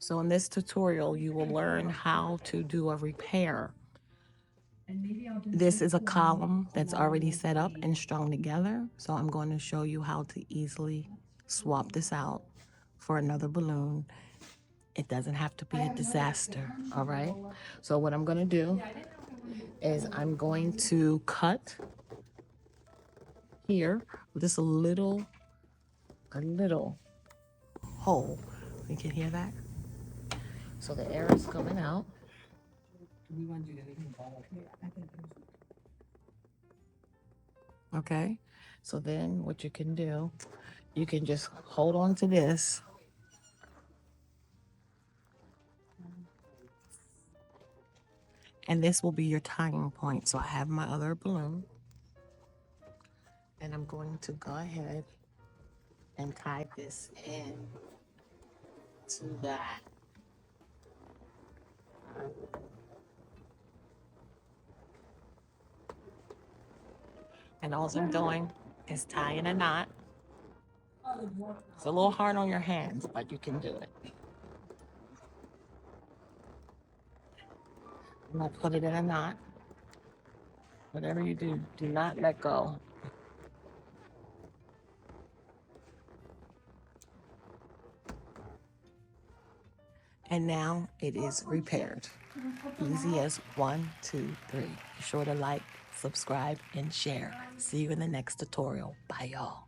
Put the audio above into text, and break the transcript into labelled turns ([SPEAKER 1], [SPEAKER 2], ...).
[SPEAKER 1] So in this tutorial, you will learn how to do a repair. This is a column that's already set up and strung together. So I'm going to show you how to easily swap this out for another balloon. It doesn't have to be a disaster, all right? So what I'm going to do is I'm going to cut here with just a little hole. You can hear that? So the air is coming out. Okay, so then what you can do, you can just hold on to this. And this will be your tying point. So I have my other balloon. And I'm going to go ahead and tie this in to that. And all I'm doing is tying a knot. It's a little hard on your hands, but you can do it. I'm gonna put it in a knot. Whatever you do, do not let go. And now it is repaired. Easy as 1, 2, 3. Be sure to like, subscribe, and share. See you in the next tutorial. Bye, y'all.